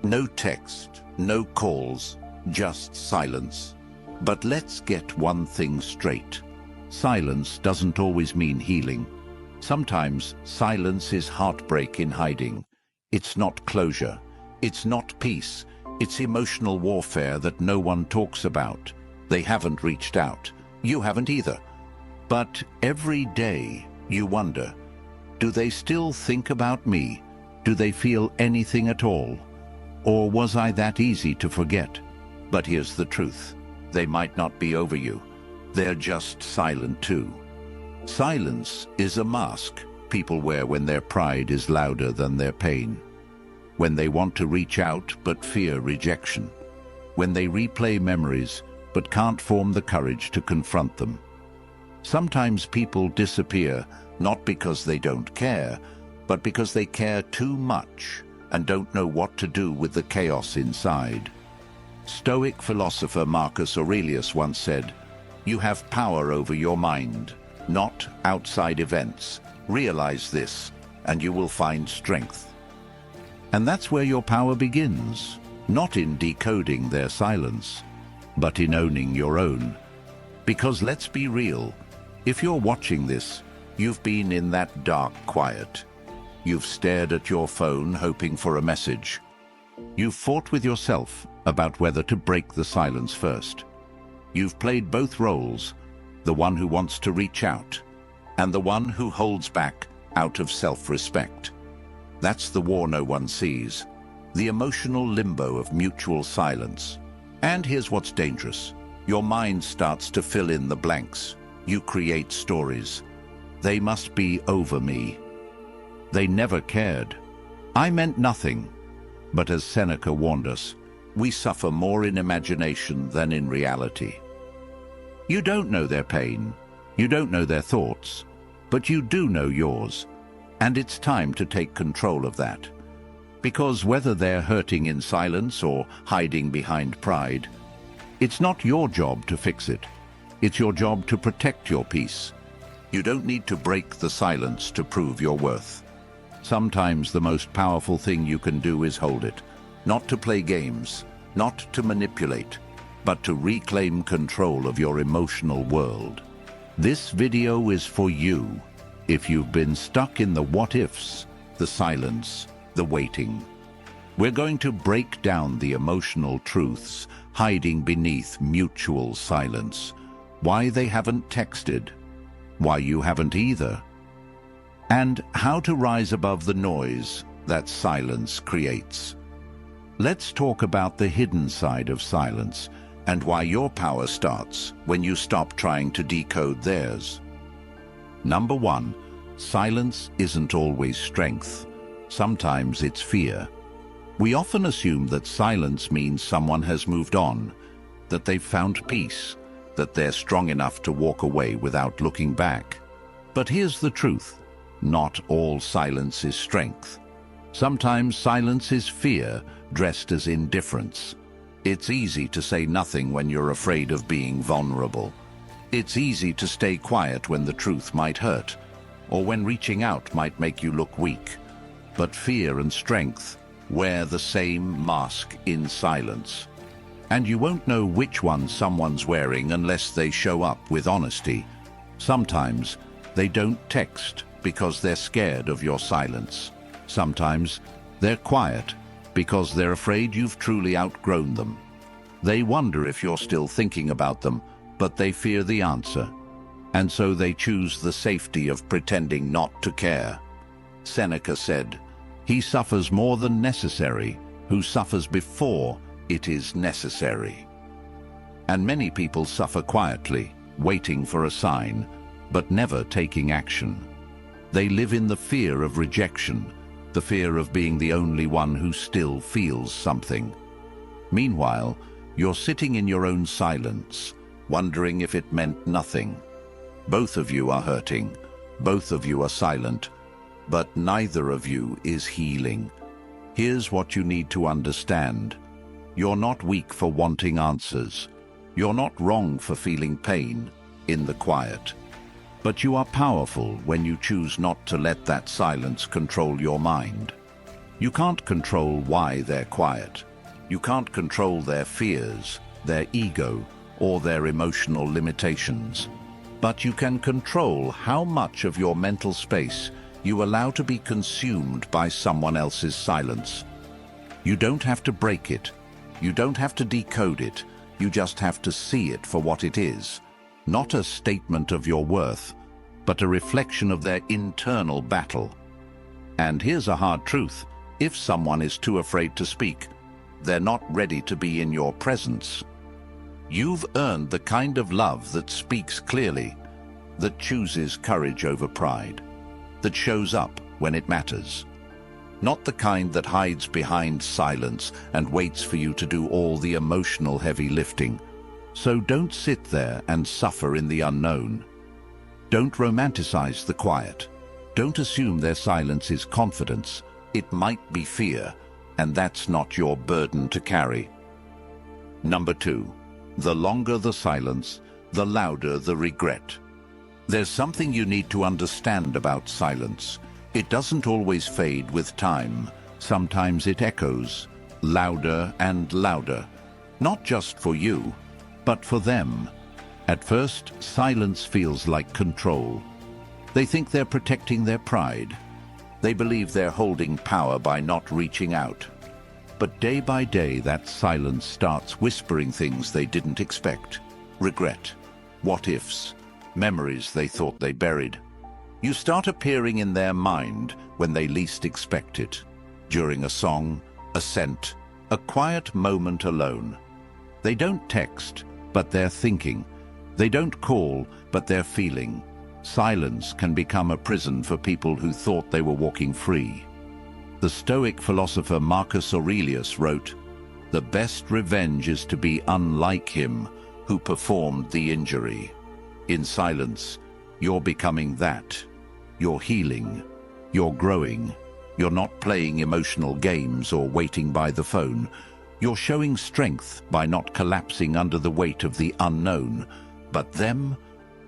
No text, no calls, just silence. But let's get one thing straight. Silence doesn't always mean healing. Sometimes silence is heartbreak in hiding. It's not closure. It's not peace. It's emotional warfare that no one talks about. They haven't reached out. You haven't either. But every day you wonder, do they still think about me? Do they feel anything at all? Or was I that easy to forget? But here's the truth. They might not be over you. They're just silent too. Silence is a mask people wear when their pride is louder than their pain. When they want to reach out but fear rejection. When they replay memories but can't form the courage to confront them. Sometimes people disappear not because they don't care, but because they care too much and don't know what to do with the chaos inside. Stoic philosopher Marcus Aurelius once said, "You have power over your mind, not outside events. Realize this, and you will find strength." And that's where your power begins, not in decoding their silence, but in owning your own. Because let's be real, if you're watching this, you've been in that dark quiet. You've stared at your phone hoping for a message. You've fought with yourself about whether to break the silence first. You've played both roles, the one who wants to reach out, and the one who holds back out of self-respect. That's the war no one sees, the emotional limbo of mutual silence. And here's what's dangerous. Your mind starts to fill in the blanks. You create stories. They must be over me. They never cared. I meant nothing. But as Seneca warned us, we suffer more in imagination than in reality. You don't know their pain. You don't know their thoughts. But you do know yours. And it's time to take control of that. Because whether they're hurting in silence or hiding behind pride, it's not your job to fix it. It's your job to protect your peace. You don't need to break the silence to prove your worth. Sometimes the most powerful thing you can do is hold it. Not to play games, not to manipulate, but to reclaim control of your emotional world. This video is for you, if you've been stuck in the what-ifs, the silence, the waiting. We're going to break down the emotional truths hiding beneath mutual silence. Why they haven't texted, why you haven't either, and how to rise above the noise that silence creates. Let's talk about the hidden side of silence and why your power starts when you stop trying to decode theirs. Number one, silence isn't always strength. Sometimes it's fear. We often assume that silence means someone has moved on, that they've found peace, that they're strong enough to walk away without looking back. But here's the truth. Not all silence is strength. Sometimes silence is fear dressed as indifference. It's easy to say nothing when you're afraid of being vulnerable. It's easy to stay quiet when the truth might hurt, or when reaching out might make you look weak. But fear and strength wear the same mask in silence. And you won't know which one someone's wearing unless they show up with honesty. Sometimes they don't text because they're scared of your silence. Sometimes they're quiet because they're afraid you've truly outgrown them. They wonder if you're still thinking about them, but they fear the answer. And so they choose the safety of pretending not to care. Seneca said, "He suffers more than necessary who suffers before it is necessary." And many people suffer quietly, waiting for a sign, but never taking action. They live in the fear of rejection, the fear of being the only one who still feels something. Meanwhile, you're sitting in your own silence, wondering if it meant nothing. Both of you are hurting, both of you are silent, but neither of you is healing. Here's what you need to understand. You're not weak for wanting answers. You're not wrong for feeling pain in the quiet. But you are powerful when you choose not to let that silence control your mind. You can't control why they're quiet. You can't control their fears, their ego, or their emotional limitations. But you can control how much of your mental space you allow to be consumed by someone else's silence. You don't have to break it. You don't have to decode it. You just have to see it for what it is. Not a statement of your worth, but a reflection of their internal battle. And here's a hard truth. If someone is too afraid to speak, they're not ready to be in your presence. You've earned the kind of love that speaks clearly, that chooses courage over pride, that shows up when it matters. Not the kind that hides behind silence and waits for you to do all the emotional heavy lifting. So don't sit there and suffer in the unknown. Don't romanticize the quiet. Don't assume their silence is confidence. It might be fear, and that's not your burden to carry. Number 2, the longer the silence, the louder the regret. There's something you need to understand about silence. It doesn't always fade with time. Sometimes it echoes, louder and louder, not just for you, but for them. At first, silence feels like control. They think they're protecting their pride. They believe they're holding power by not reaching out. But day by day, that silence starts whispering things they didn't expect. Regret, what-ifs, memories they thought they buried. You start appearing in their mind when they least expect it. During a song, a scent, a quiet moment alone. They don't text, but they're thinking. They don't call, but they're feeling. Silence can become a prison for people who thought they were walking free. The Stoic philosopher Marcus Aurelius wrote, "The best revenge is to be unlike him who performed the injury." In silence, you're becoming that. You're healing. You're growing. You're not playing emotional games or waiting by the phone. You're showing strength by not collapsing under the weight of the unknown. But them,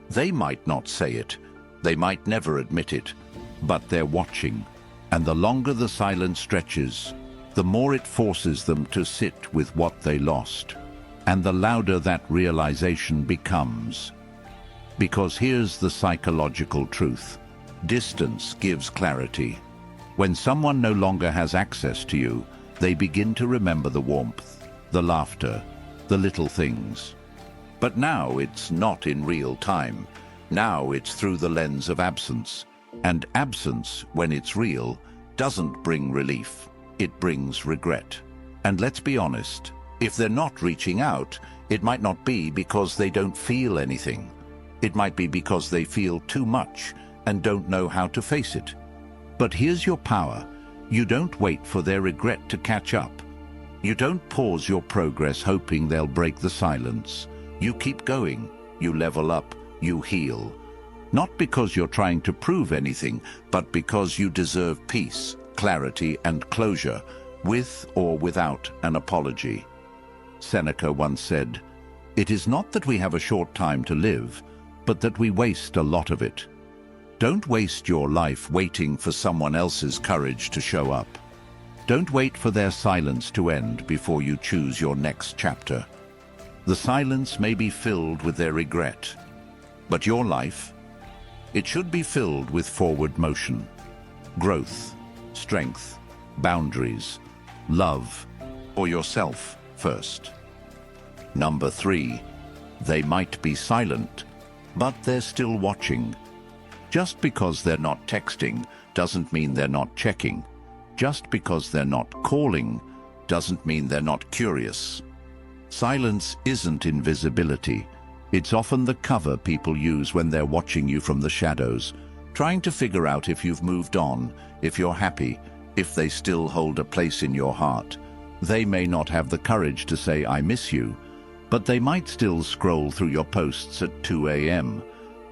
they might not say it. They might never admit it. But they're watching. And the longer the silence stretches, the more it forces them to sit with what they lost. And the louder that realization becomes. Because here's the psychological truth. Distance gives clarity. When someone no longer has access to you, they begin to remember the warmth, the laughter, the little things. But now it's not in real time. Now it's through the lens of absence. And absence, when it's real, doesn't bring relief. It brings regret. And let's be honest, if they're not reaching out, it might not be because they don't feel anything. It might be because they feel too much and don't know how to face it. But here's your power. You don't wait for their regret to catch up. You don't pause your progress hoping they'll break the silence. You keep going. You level up. You heal. Not because you're trying to prove anything, but because you deserve peace, clarity, and closure, with or without an apology. Seneca once said, "It is not that we have a short time to live, but that we waste a lot of it." Don't waste your life waiting for someone else's courage to show up. Don't wait for their silence to end before you choose your next chapter. The silence may be filled with their regret, but your life, it should be filled with forward motion, growth, strength, boundaries, love, or yourself first. Number 3, they might be silent, but they're still watching. Just because they're not texting doesn't mean they're not checking. Just because they're not calling doesn't mean they're not curious. Silence isn't invisibility. It's often the cover people use when they're watching you from the shadows, trying to figure out if you've moved on, if you're happy, if they still hold a place in your heart. They may not have the courage to say, "I miss you," but they might still scroll through your posts at 2 a.m.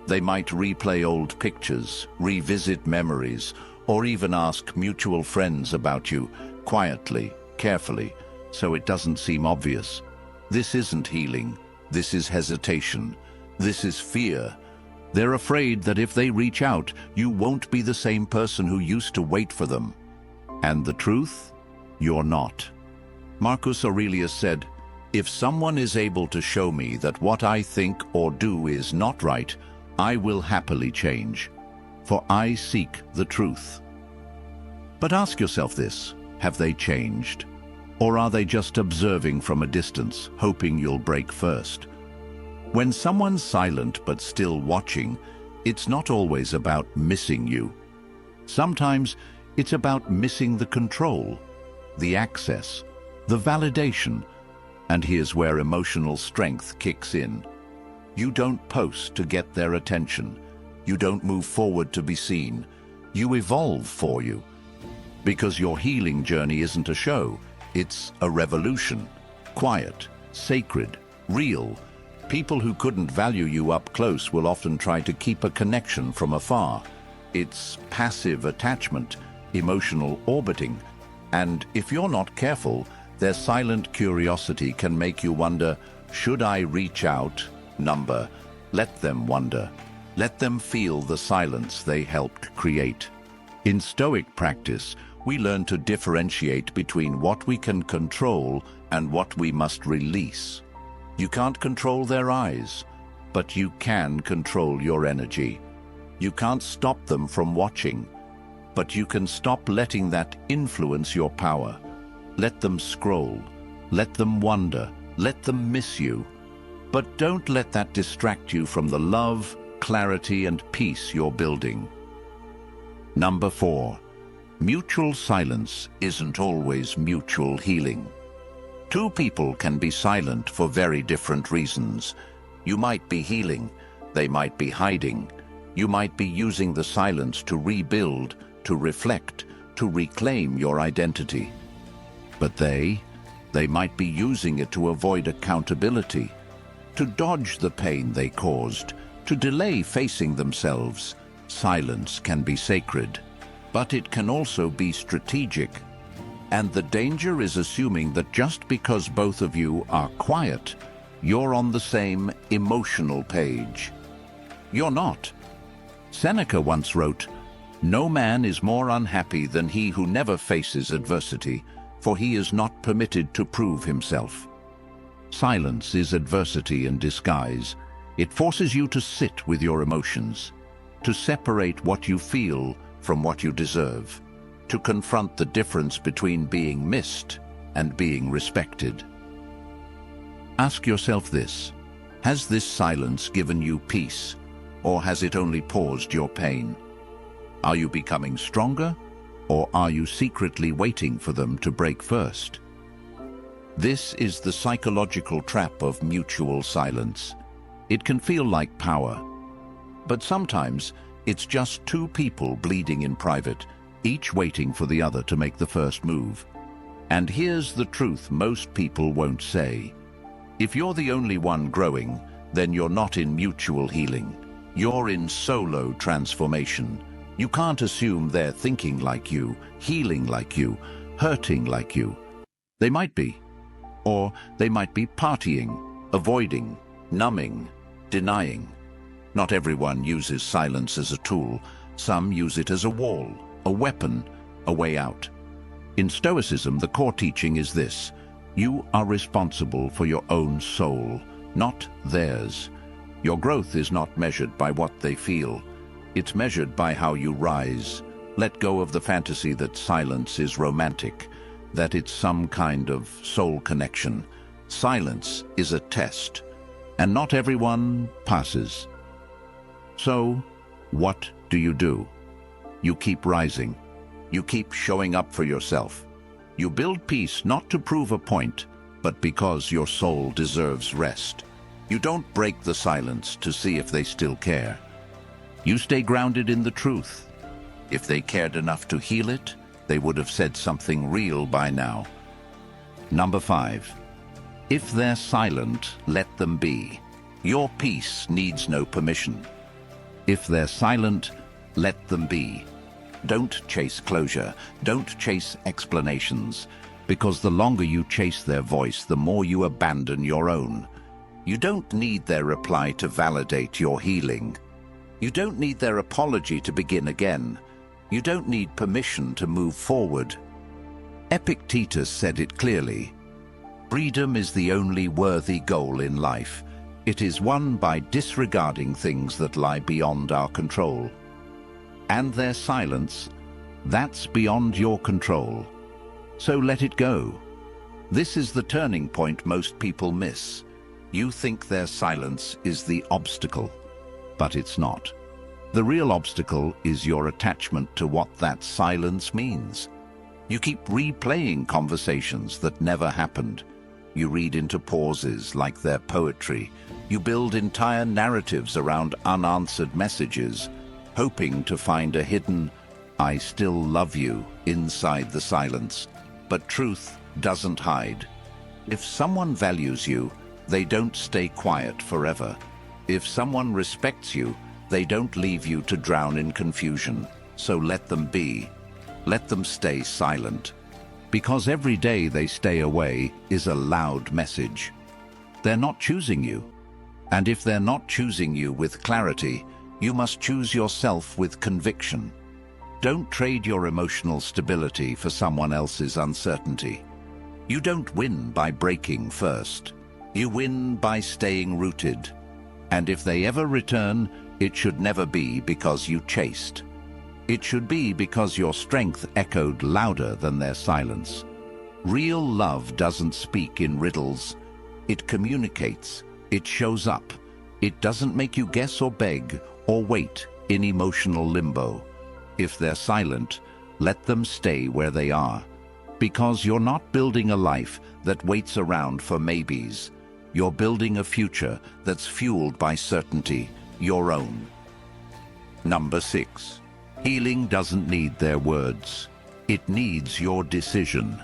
They might replay old pictures, revisit memories, or even ask mutual friends about you, quietly, carefully, so it doesn't seem obvious. This isn't healing. This is hesitation. This is fear. They're afraid that if they reach out, you won't be the same person who used to wait for them. And the truth? You're not. Marcus Aurelius said, "If someone is able to show me that what I think or do is not right, I will happily change, for I seek the truth." But ask yourself this: have they changed? Or are they just observing from a distance, hoping you'll break first? When someone's silent but still watching, it's not always about missing you. Sometimes it's about missing the control, the access, the validation. And here's where emotional strength kicks in. You don't post to get their attention. You don't move forward to be seen. You evolve for you. Because your healing journey isn't a show, it's a revolution. Quiet, sacred, real. People who couldn't value you up close will often try to keep a connection from afar. It's passive attachment, emotional orbiting. And if you're not careful, their silent curiosity can make you wonder, should I reach out? Let them wonder. Let them feel the silence they helped create. In Stoic practice, we learn to differentiate between what we can control and what we must release. You can't control their eyes, but you can control your energy. You can't stop them from watching, but you can stop letting that influence your power. Let them scroll, let them wonder, let them miss you. But don't let that distract you from the love, clarity, and peace you're building. Number 4. Mutual silence isn't always mutual healing. Two people can be silent for very different reasons. You might be healing, they might be hiding. You might be using the silence to rebuild, to reflect, to reclaim your identity. But they might be using it to avoid accountability, to dodge the pain they caused, to delay facing themselves. Silence can be sacred, but it can also be strategic. And the danger is assuming that just because both of you are quiet, you're on the same emotional page. You're not. Seneca once wrote, "No man is more unhappy than he who never faces adversity, for he is not permitted to prove himself." Silence is adversity in disguise. It forces you to sit with your emotions, to separate what you feel from what you deserve, to confront the difference between being missed and being respected. Ask yourself this: has this silence given you peace, or has it only paused your pain? Are you becoming stronger, or are you secretly waiting for them to break first? This is the psychological trap of mutual silence. It can feel like power, but sometimes it's just two people bleeding in private, each waiting for the other to make the first move. And here's the truth most people won't say. If you're the only one growing, then you're not in mutual healing. You're in solo transformation. You can't assume they're thinking like you, healing like you, hurting like you. They might be. Or they might be partying, avoiding, numbing, denying. Not everyone uses silence as a tool. Some use it as a wall, a weapon, a way out. In Stoicism, the core teaching is this: you are responsible for your own soul, not theirs. Your growth is not measured by what they feel. It's measured by how you rise. Let go of the fantasy that silence is romantic, that it's some kind of soul connection. Silence is a test, and not everyone passes. So, what do? You keep rising. You keep showing up for yourself. You build peace not to prove a point, but because your soul deserves rest. You don't break the silence to see if they still care. You stay grounded in the truth. If they cared enough to heal it, they would have said something real by now. Number 5. If they're silent, let them be. Your peace needs no permission. If they're silent, let them be. Don't chase closure. Don't chase explanations. Because the longer you chase their voice, the more you abandon your own. You don't need their reply to validate your healing. You don't need their apology to begin again. You don't need permission to move forward. Epictetus said it clearly. Freedom is the only worthy goal in life. It is won by disregarding things that lie beyond our control. And their silence, that's beyond your control. So let it go. This is the turning point most people miss. You think their silence is the obstacle, but it's not. The real obstacle is your attachment to what that silence means. You keep replaying conversations that never happened. You read into pauses like they're poetry. You build entire narratives around unanswered messages, hoping to find a hidden, "I still love you," inside the silence. But truth doesn't hide. If someone values you, they don't stay quiet forever. If someone respects you, they don't leave you to drown in confusion. So let them be. Let them stay silent. Because every day they stay away is a loud message. They're not choosing you. And if they're not choosing you with clarity, you must choose yourself with conviction. Don't trade your emotional stability for someone else's uncertainty. You don't win by breaking first. You win by staying rooted. And if they ever return, it should never be because you chased. It should be because your strength echoed louder than their silence. Real love doesn't speak in riddles. It communicates. It shows up. It doesn't make you guess or beg or wait in emotional limbo. If they're silent, let them stay where they are. Because you're not building a life that waits around for maybes. You're building a future that's fueled by certainty, your own. Number 6. Healing doesn't need their words. It needs your decision.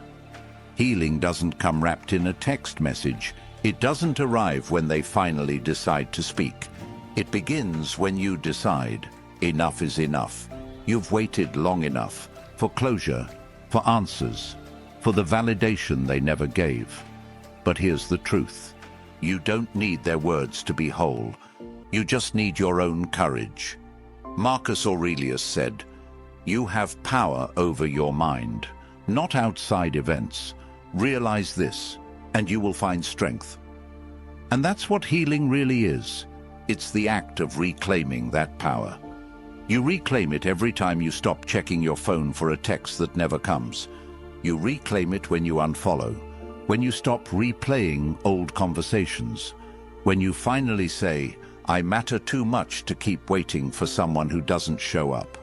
Healing doesn't come wrapped in a text message. It doesn't arrive when they finally decide to speak. It begins when you decide, enough is enough. You've waited long enough for closure, for answers, for the validation they never gave. But here's the truth. You don't need their words to be whole. You just need your own courage. Marcus Aurelius said, "You have power over your mind, not outside events. Realize this, and you will find strength." And that's what healing really is. It's the act of reclaiming that power. You reclaim it every time you stop checking your phone for a text that never comes. You reclaim it when you unfollow, when you stop replaying old conversations, when you finally say, "I matter too much to keep waiting for someone who doesn't show up."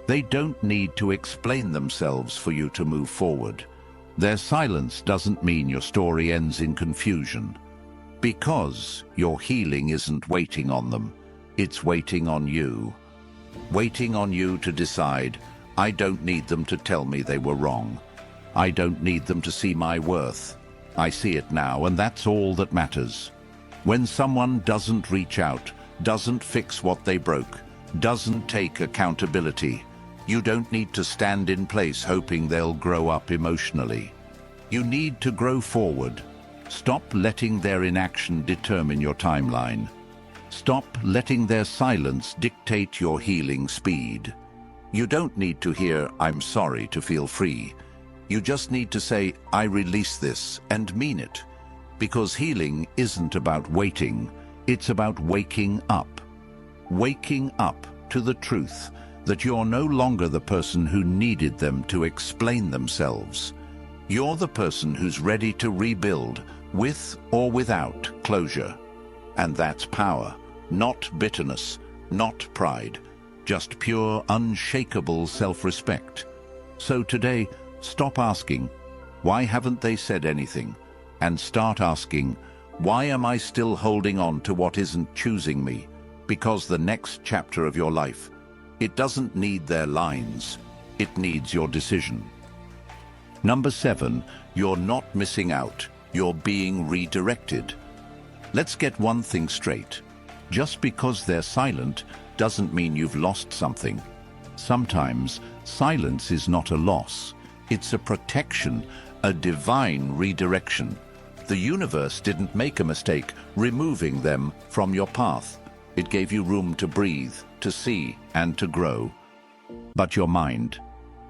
They don't need to explain themselves for you to move forward. Their silence doesn't mean your story ends in confusion. Because your healing isn't waiting on them, it's waiting on you. Waiting on you to decide, I don't need them to tell me they were wrong. I don't need them to see my worth. I see it now, and that's all that matters. When someone doesn't reach out, doesn't fix what they broke, doesn't take accountability, you don't need to stand in place hoping they'll grow up emotionally. You need to grow forward. Stop letting their inaction determine your timeline. Stop letting their silence dictate your healing speed. You don't need to hear, "I'm sorry," to feel free. You just need to say, "I release this," and mean it. Because healing isn't about waiting, it's about waking up. Waking up to the truth that you're no longer the person who needed them to explain themselves. You're the person who's ready to rebuild, with or without closure. And that's power, not bitterness, not pride, just pure, unshakable self-respect. So today, stop asking, "Why haven't they said anything?" and start asking, "Why am I still holding on to what isn't choosing me?" Because the next chapter of your life, it doesn't need their lines, it needs your decision. Number 7, you're not missing out, you're being redirected. Let's get one thing straight. Just because they're silent doesn't mean you've lost something. Sometimes silence is not a loss. It's a protection, a divine redirection. The universe didn't make a mistake removing them from your path. It gave you room to breathe, to see, and to grow. But your mind,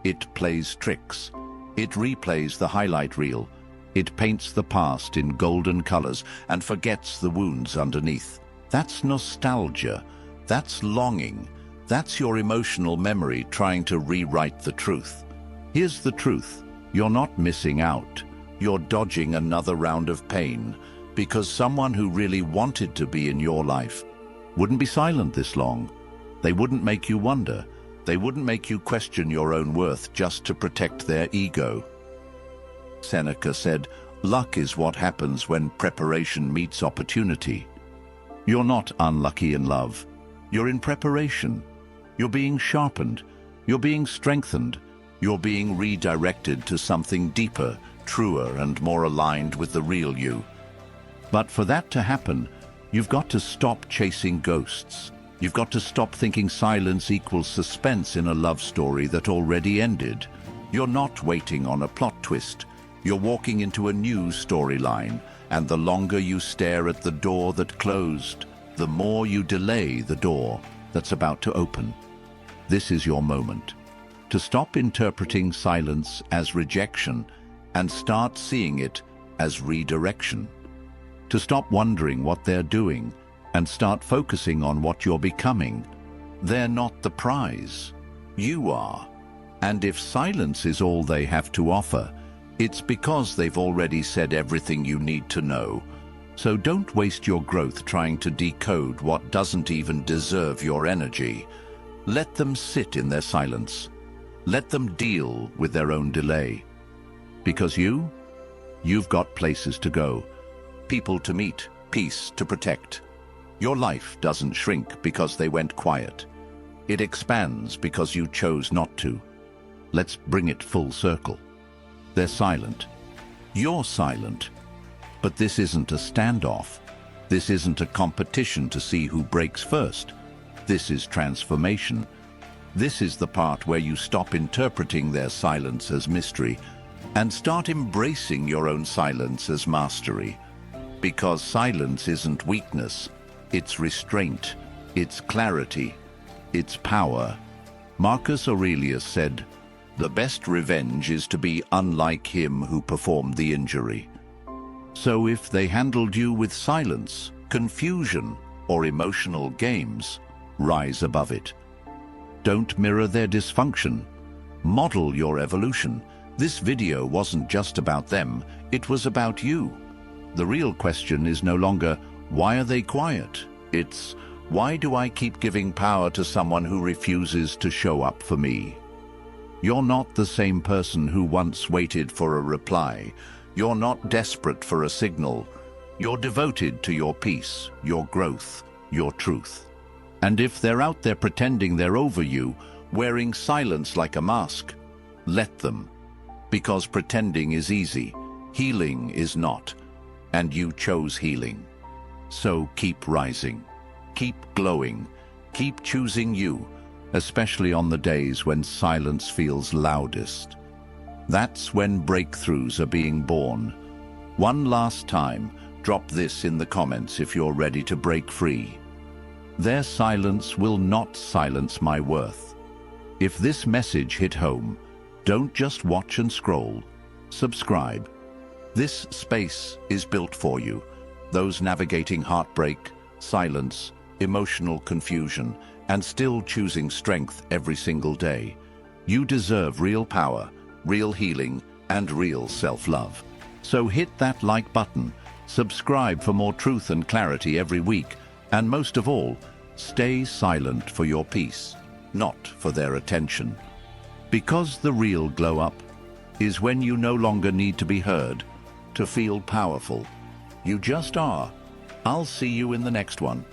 it plays tricks. It replays the highlight reel. It paints the past in golden colors and forgets the wounds underneath. That's nostalgia. That's longing. That's your emotional memory trying to rewrite the truth. Here's the truth. You're not missing out. You're dodging another round of pain because someone who really wanted to be in your life wouldn't be silent this long. They wouldn't make you wonder. They wouldn't make you question your own worth just to protect their ego. Seneca said, "Luck is what happens when preparation meets opportunity." You're not unlucky in love. You're in preparation. You're being sharpened. You're being strengthened. You're being redirected to something deeper, truer, and more aligned with the real you. But for that to happen, you've got to stop chasing ghosts. You've got to stop thinking silence equals suspense in a love story that already ended. You're not waiting on a plot twist. You're walking into a new storyline, and the longer you stare at the door that closed, the more you delay the door that's about to open. This is your moment to stop interpreting silence as rejection and start seeing it as redirection. To stop wondering what they're doing and start focusing on what you're becoming. They're not the prize. You are. And if silence is all they have to offer, it's because they've already said everything you need to know. So don't waste your growth trying to decode what doesn't even deserve your energy. Let them sit in their silence. Let them deal with their own delay. Because you've got places to go, people to meet, peace to protect. Your life doesn't shrink because they went quiet. It expands because you chose not to. Let's bring it full circle. They're silent. You're silent. But this isn't a standoff. This isn't a competition to see who breaks first. This is transformation. This is the part where you stop interpreting their silence as mystery and start embracing your own silence as mastery. Because silence isn't weakness. It's restraint, it's clarity, it's power. Marcus Aurelius said, "The best revenge is to be unlike him who performed the injury." So if they handled you with silence, confusion, or emotional games, rise above it. Don't mirror their dysfunction. Model your evolution. This video wasn't just about them, it was about you. The real question is no longer, why are they quiet? It's, why do I keep giving power to someone who refuses to show up for me? You're not the same person who once waited for a reply. You're not desperate for a signal. You're devoted to your peace, your growth, your truth. And if they're out there pretending they're over you, wearing silence like a mask, let them. Because pretending is easy, healing is not. And you chose healing. So keep rising, keep glowing, keep choosing you, especially on the days when silence feels loudest. That's when breakthroughs are being born. One last time, drop this in the comments if you're ready to break free. Their silence will not silence my worth. If this message hit home, don't just watch and scroll. Subscribe. This space is built for you, those navigating heartbreak, silence, emotional confusion, and still choosing strength every single day. You deserve real power, real healing, and real self-love. So hit that like button, subscribe for more truth and clarity every week, and most of all, stay silent for your peace, not for their attention. Because the real glow up is when you no longer need to be heard, to feel powerful. You just are. I'll see you in the next one.